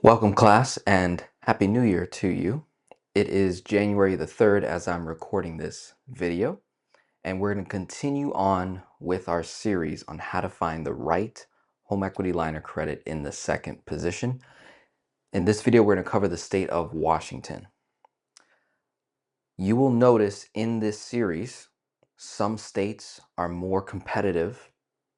Welcome class and Happy New Year to you. It is January the 3rd as I'm recording this video, and we're going to continue on with our series on how to find the right home equity line of credit in the second position. In this video, we're going to cover the state of Washington. You will notice in this series, some states are more competitive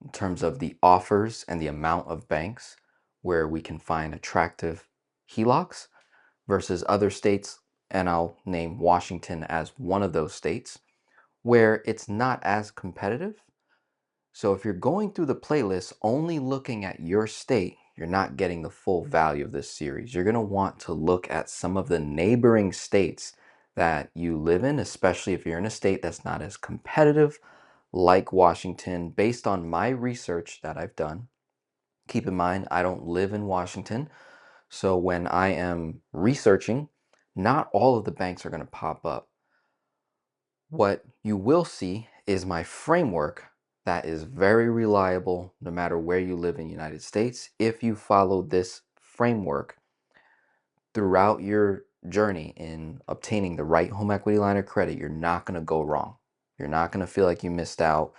in terms of the offers and the amount of banks where we can find attractive HELOCs versus other states, and I'll name Washington as one of those states, where it's not as competitive. So if you're going through the playlist only looking at your state, you're not getting the full value of this series. You're going to want to look at some of the neighboring states that you live in, especially if you're in a state that's not as competitive like Washington, based on my research that I've done. Keep in mind, I don't live in Washington. So when I am researching, not all of the banks are going to pop up. What you will see is my framework that is very reliable no matter where you live in the United States. If you follow this framework throughout your journey in obtaining the right home equity line of credit, you're not going to go wrong. You're not going to feel like you missed out.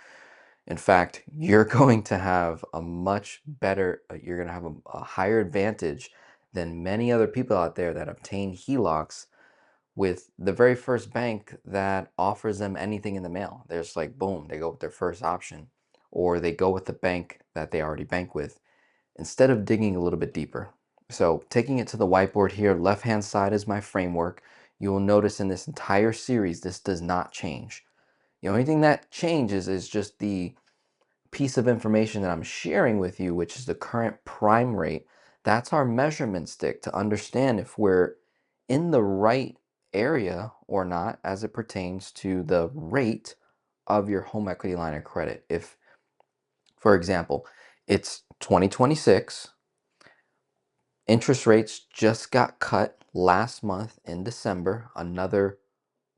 In fact, you're going to have a much better, you're going to have a higher advantage than many other people out there that obtain HELOCs with the very first bank that offers them anything in the mail. There's like, boom, they go with their first option, or they go with the bank that they already bank with instead of digging a little bit deeper. So taking it to the whiteboard here, left-hand side is my framework. You will notice in this entire series, this does not change. The only thing that changes is just the piece of information that I'm sharing with you, which is the current prime rate. That's our measurement stick to understand if we're in the right area or not as it pertains to the rate of your home equity line of credit. If, for example, it's 2026, interest rates just got cut last month in December, another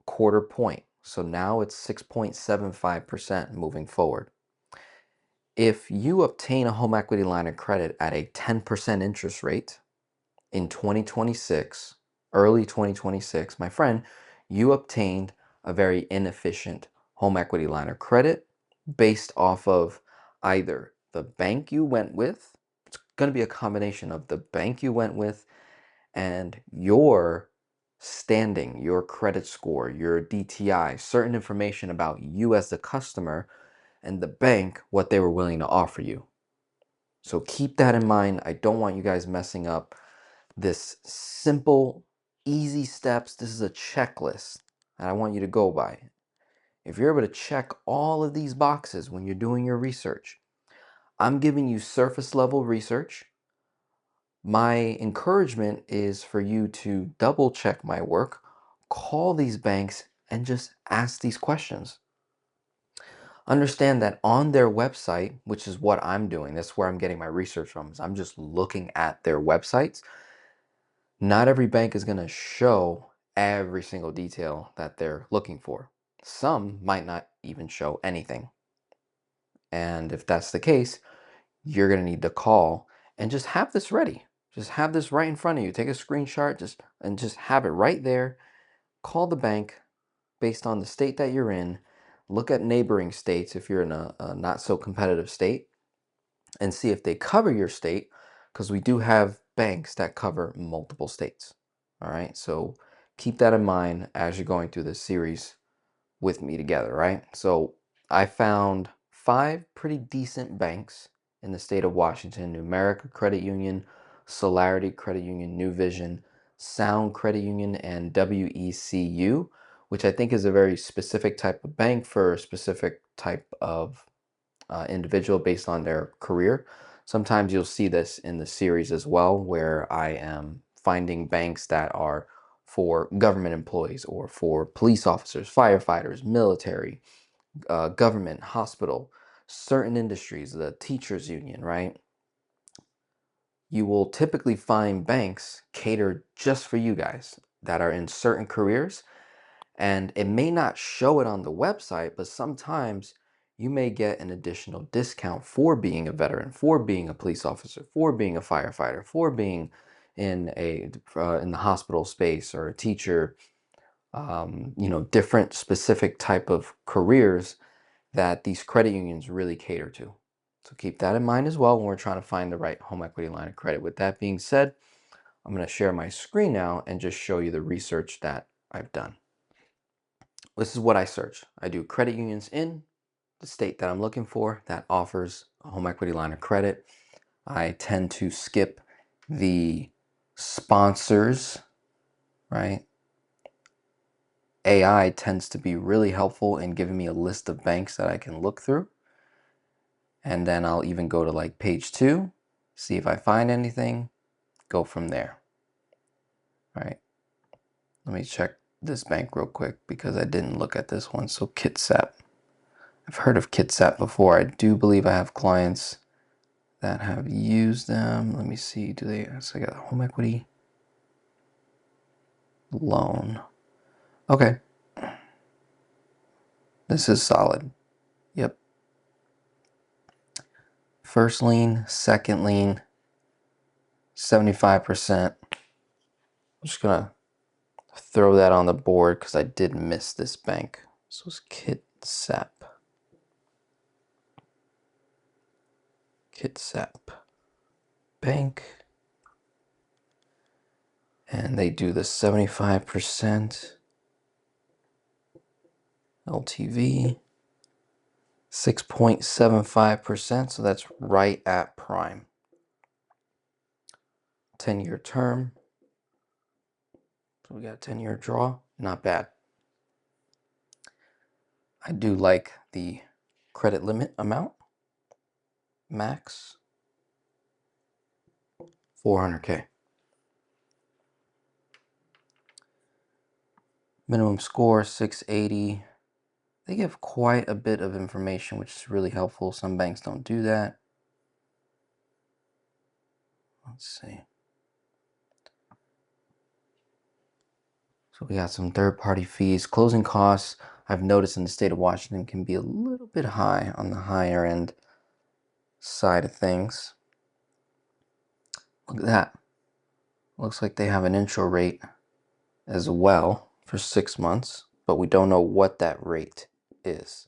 quarter point. So now it's 6.75% moving forward. If you obtain a home equity line of credit at a 10% interest rate in 2026, early 2026, my friend, you obtained a very inefficient home equity line of credit based off of either the bank you went with, it's going to be a combination of the bank you went with and your standing, your credit score, your DTI, certain information about you as the customer and the bank, what they were willing to offer you. So keep that in mind. I don't want you guys messing up this simple, easy steps. This is a checklist that I want you to go by. If you're able to check all of these boxes when you're doing your research, I'm giving you surface level research. My encouragement is for you to double check my work, call these banks, and just ask these questions. Understand that on their website, which is what I'm doing, that's where I'm getting my research from, is I'm just looking at their websites. Not every bank is going to show every single detail that they're looking for. Some might not even show anything. And if that's the case, you're going to need to call and just have this ready. Just have this right in front of you. Take a screenshot and just have it right there. Call the bank based on the state that you're in. Look at neighboring states if you're in a not so competitive state and see if they cover your state, because we do have banks that cover multiple states. All right, so keep that in mind as you're going through this series with me together, right? So I found 5 pretty decent banks in the state of Washington: New America Credit Union, Solarity Credit Union, New Vision, Sound Credit Union, and WECU, which I think is a very specific type of bank for a specific type of individual based on their career. Sometimes you'll see this in the series as well, where I am finding banks that are for government employees or for police officers, firefighters, military, government, hospital, certain industries, the teachers union, right? You will typically find banks catered just for you guys that are in certain careers, and it may not show it on the website, but sometimes you may get an additional discount for being a veteran, for being a police officer, for being a firefighter, for being, in the hospital space, or a teacher, different specific type of careers that these credit unions really cater to. So keep that in mind as well when we're trying to find the right home equity line of credit. With that being said, I'm going to share my screen now and just show you the research that I've done. This is what I search. I do credit unions in the state that I'm looking for that offers a home equity line of credit. I tend to skip the sponsors, right? AI tends to be really helpful in giving me a list of banks that I can look through. And then I'll even go to like page 2, see if I find anything, go from there. All right. Let me check this bank real quick because I didn't look at this one. So Kitsap. I've heard of Kitsap before. I do believe I have clients that have used them. Let me see. So I got a home equity loan. Okay. This is solid. Yep. First lien, second lien, 75%. I'm just going to throw that on the board because I did miss this bank. This was Kitsap. Kitsap Bank. And they do the 75% LTV, 6.75%. So that's right at prime. 10-year term. So we got a 10-year draw. Not bad. I do like the credit limit amount. Max 400K. Minimum score 680. They give quite a bit of information, which is really helpful. Some banks don't do that. Let's see. So we got some third-party fees. Closing costs, I've noticed in the state of Washington, can be a little bit high on the higher end side of things. Look at that. Looks like they have an intro rate as well for 6 months, but we don't know what that rate is.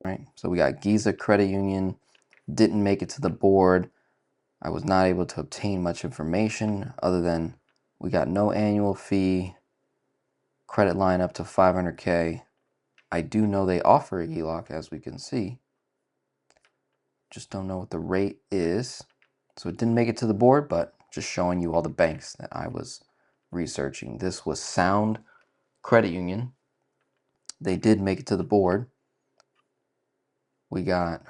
Right? So we got Giza Credit Union, didn't make it to the board. I was not able to obtain much information other than we got no annual fee, credit line up to 500K. I do know they offer a HELOC, as we can see. Just don't know what the rate is. So it didn't make it to the board, but just showing you all the banks that I was researching. This was Sound Credit Union. They did make it to the board. We got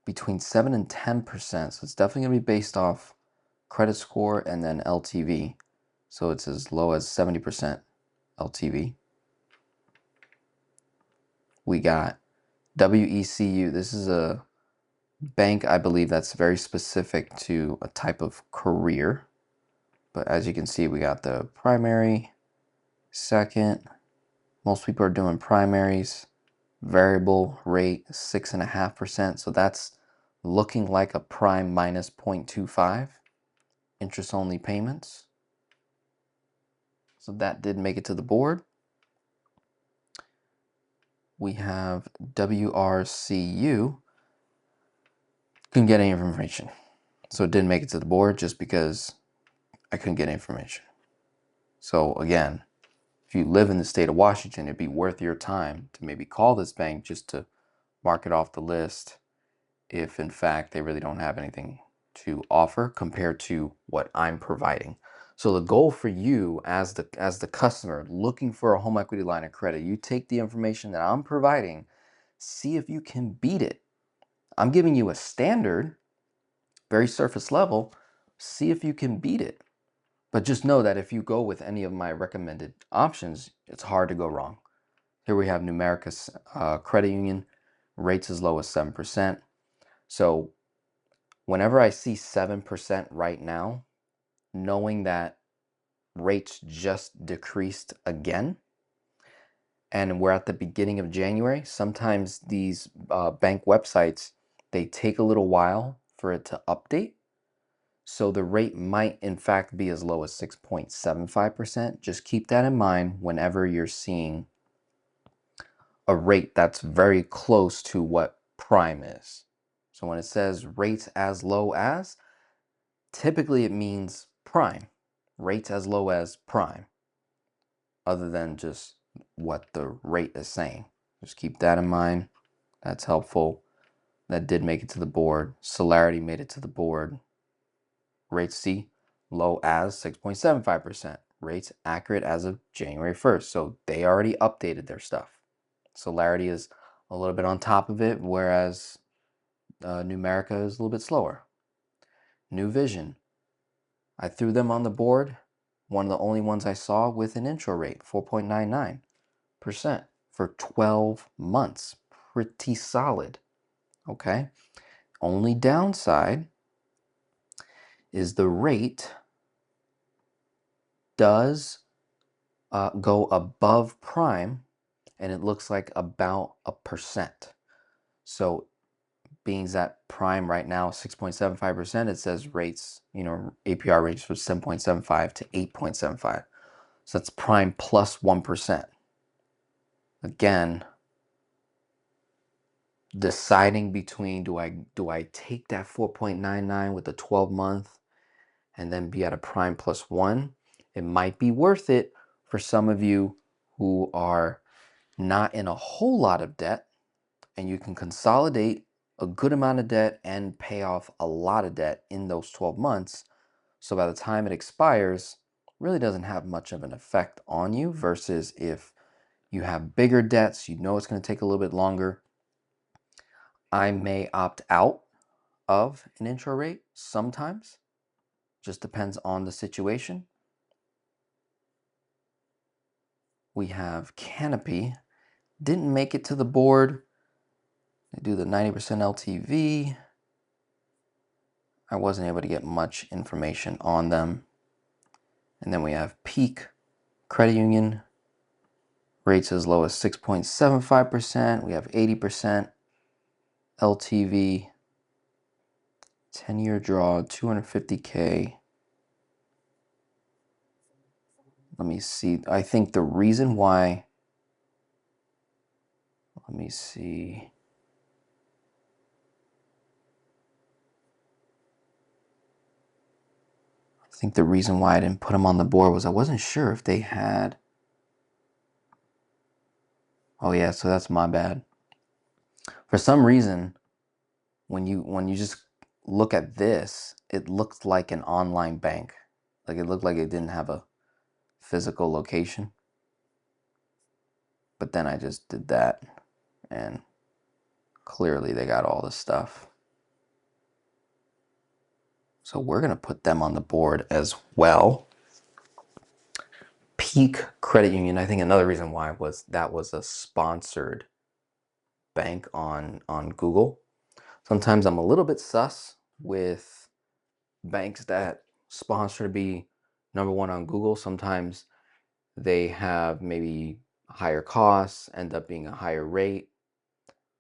between 7 and 10%. So it's definitely going to be based off credit score and then LTV. So it's as low as 70% LTV. We got WECU. This is a bank, I believe, that's very specific to a type of career. But as you can see, we got the primary, second. Most people are doing primaries. Variable rate 6.5%. So that's looking like a prime minus 0.25. Interest only payments. So that did make it to the board. We have WRCU. Couldn't get any information. So it didn't make it to the board just because I couldn't get information. So again, if you live in the state of Washington, it'd be worth your time to maybe call this bank just to mark it off the list if in fact they really don't have anything to offer compared to what I'm providing. So the goal for you as the customer looking for a home equity line of credit, you take the information that I'm providing, see if you can beat it. I'm giving you a standard, very surface level, see if you can beat it. But just know that if you go with any of my recommended options, it's hard to go wrong. Here we have Numerica's Credit Union, rates as low as 7%. So whenever I see 7% right now, knowing that rates just decreased again, and we're at the beginning of January, sometimes these bank websites, they take a little while for it to update. So the rate might in fact be as low as 6.75%. Just keep that in mind whenever you're seeing a rate that's very close to what prime is. So when it says rates as low as, typically it means prime, rates as low as prime, other than just what the rate is saying. Just keep that in mind. That's helpful. That did make it to the board. Celerity made it to the board. Rates C, low as 6.75%. Rates accurate as of January 1st. So they already updated their stuff. Celerity is a little bit on top of it, whereas Numerica is a little bit slower. New Vision, I threw them on the board. One of the only ones I saw with an intro rate, 4.99% for 12 months. Pretty solid. Okay. Only downside is the rate does go above prime, and it looks like about 1%. So being that prime right now 6.75%, it says rates, APR rates from 7.75 to 8.75. So that's prime plus 1%. Again, deciding between do I take that 4.99 with the 12-month and then be at a prime plus 1? It might be worth it for some of you who are not in a whole lot of debt, and you can consolidate a good amount of debt and pay off a lot of debt in those 12 months. So by the time it expires, really doesn't have much of an effect on you, versus if you have bigger debts, it's going to take a little bit longer. I may opt out of an intro rate sometimes. Just depends on the situation. We have Canopy. Didn't make it to the board. They do the 90% LTV. I wasn't able to get much information on them. And then we have Peak Credit Union. Rates as low as 6.75%. We have 80% LTV. 10-year draw, 250K. Let me see. I think the reason why, let me see. I think the reason why I didn't put them on the board was I wasn't sure if they had. Oh yeah, so that's my bad. For some reason, when you just look at this, it looks like an online bank. Like it looked like it didn't have a physical location. But then I just did that, and clearly they got all the stuff. So we're going to put them on the board as well. Peak Credit Union, I think another reason why was that was a sponsored bank on Google. Sometimes I'm a little bit sus with banks that sponsor to be #1 on Google. Sometimes they have maybe higher costs, end up being a higher rate.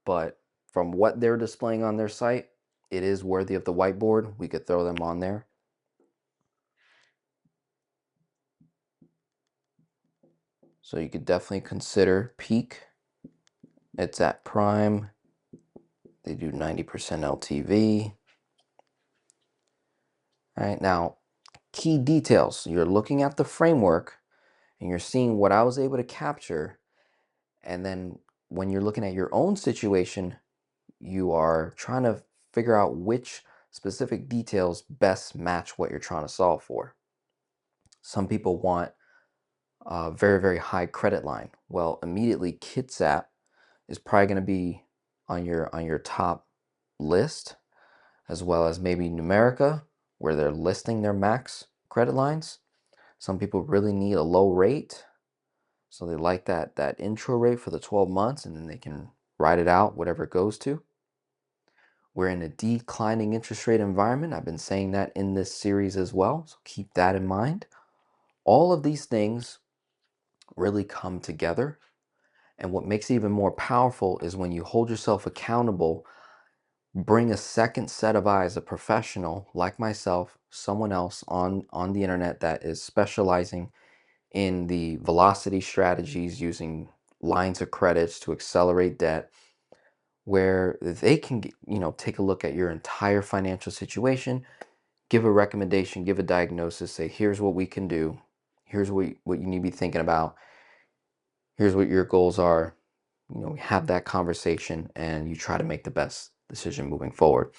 But from what they're displaying on their site, it is worthy of the whiteboard. We could throw them on there. So you could definitely consider Peak. It's at prime. They do 90% LTV. All right, now key details. You're looking at the framework and you're seeing what I was able to capture. And then when you're looking at your own situation, you are trying to figure out which specific details best match what you're trying to solve for. Some people want a very, very high credit line. Well, immediately Kitsap is probably going to be on your top list, as well as maybe Numerica, where they're listing their max credit lines. Some people really need a low rate, so they like that intro rate for the 12 months, and then they can ride it out, whatever it goes to. We're in a declining interest rate environment. I've been saying that in this series as well, so keep that in mind. All of these things really come together, and what makes it even more powerful is when you hold yourself accountable bring a second set of eyes, a professional like myself, someone else on the internet that is specializing in the velocity strategies using lines of credits to accelerate debt, where they can, take a look at your entire financial situation, give a recommendation, give a diagnosis, say, here's what we can do, here's what you need to be thinking about, here's what your goals are. We have that conversation and you try to make the best decision moving forward.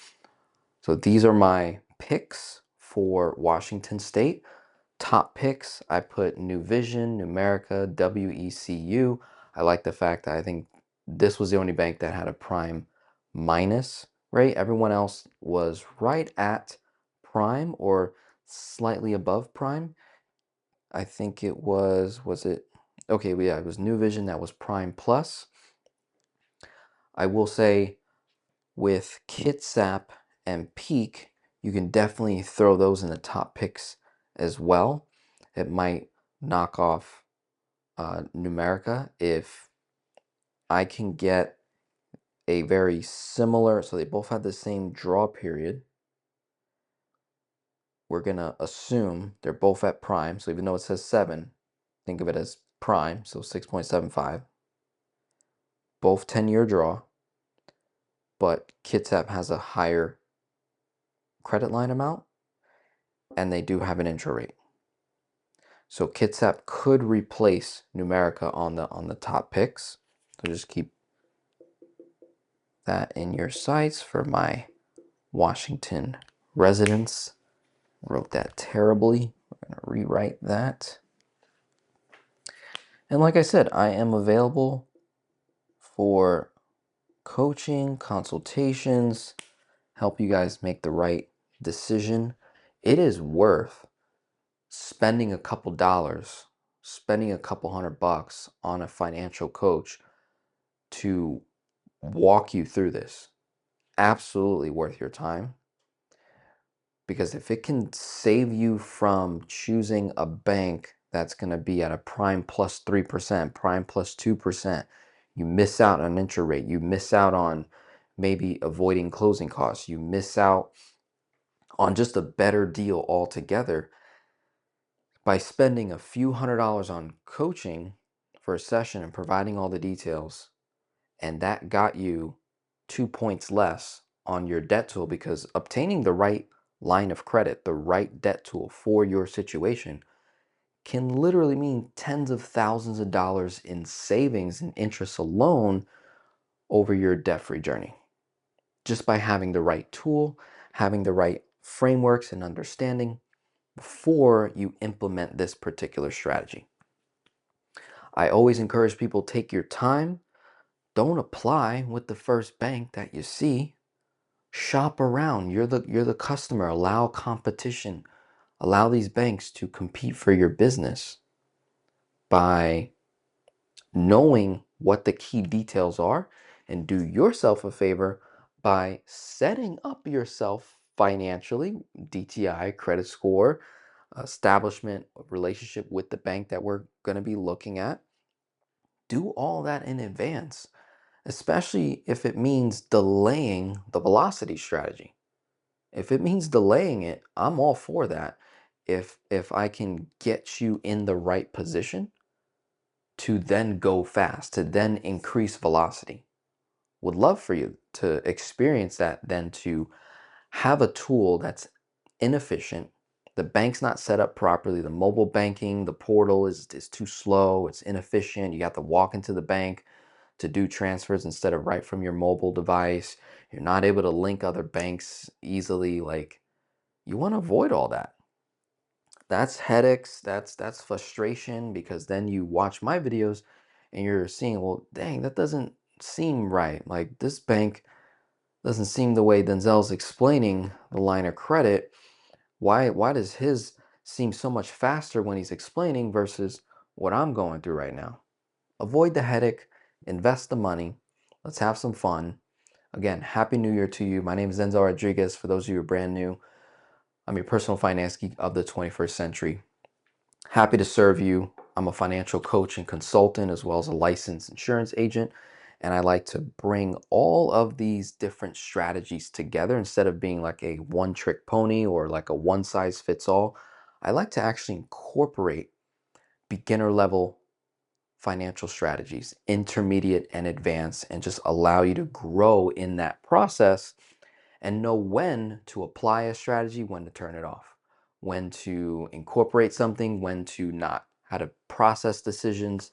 So these are my picks for Washington State. Top picks, I put New Vision, Numerica, WECU. I like the fact that I think this was the only bank that had a prime minus rate. Everyone else was right at prime or slightly above prime. I think it was it? Okay, yeah, it was New Vision that was prime plus. I will say with Kitsap and Peak, you can definitely throw those in the top picks as well. It might knock off Numerica if I can get a very similar, so they both have the same draw period. We're going to assume they're both at prime. So even though it says 7, think of it as prime, so 6.75. Both 10-year draw, but Kitsap has a higher credit line amount, and they do have an intro rate. So Kitsap could replace Numerica on the top picks. So just keep that in your sights for my Washington residents. Wrote that terribly. We're going to rewrite that. And like I said, I am available for coaching, consultations, help you guys make the right decision. It is worth spending a couple dollars, spending a couple $100 on a financial coach to walk you through this. Absolutely worth your time. Because if it can save you from choosing a bank that's going to be at a prime plus 3%, prime plus 2%, you miss out on interest rate, you miss out on maybe avoiding closing costs, you miss out on just a better deal altogether by spending a few $100s on coaching for a session and providing all the details, and that got you 2 points less on your debt tool, because obtaining the right line of credit, the right debt tool for your situation can literally mean tens of thousands of dollars in savings and interest alone over your debt-free journey. Just by having the right tool, having the right frameworks and understanding before you implement this particular strategy. I always encourage people, take your time. Don't apply with the first bank that you see. Shop around. You're the customer. Allow competition. Allow these banks to compete for your business by knowing what the key details are, and do yourself a favor by setting up yourself financially, DTI, credit score, establishment, relationship with the bank that we're going to be looking at. Do all that in advance, especially if it means delaying the velocity strategy. If it means delaying it, I'm all for that. If I can get you in the right position to then go fast, to then increase velocity. Would love for you to experience that, then to have a tool that's inefficient. The bank's not set up properly. The mobile banking, the portal is too slow. It's inefficient. You have to walk into the bank to do transfers instead of right from your mobile device. You're not able to link other banks easily. Like, you want to avoid all that. That's headaches, that's frustration, because then you watch my videos and you're seeing, well, dang, that doesn't seem right. Like, this bank doesn't seem the way Denzel's explaining the line of credit. Why does his seem so much faster when he's explaining versus what I'm going through right now? Avoid the headache, invest the money. Let's have some fun. Again, Happy New Year to you. My name is Denzel Rodriguez. For those of you who are brand new, I'm your personal finance geek of the 21st century. Happy to serve you. I'm a financial coach and consultant, as well as a licensed insurance agent. And I like to bring all of these different strategies together instead of being like a one-trick pony or like a one-size-fits-all. I like to actually incorporate beginner level financial strategies, intermediate and advanced, and just allow you to grow in that process and know when to apply a strategy, when to turn it off, when to incorporate something, when to not, how to process decisions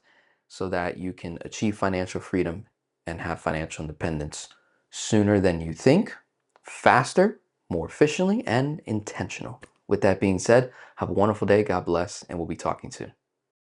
so that you can achieve financial freedom and have financial independence sooner than you think, faster, more efficiently, and intentional. With that being said, have a wonderful day. God bless, and we'll be talking soon.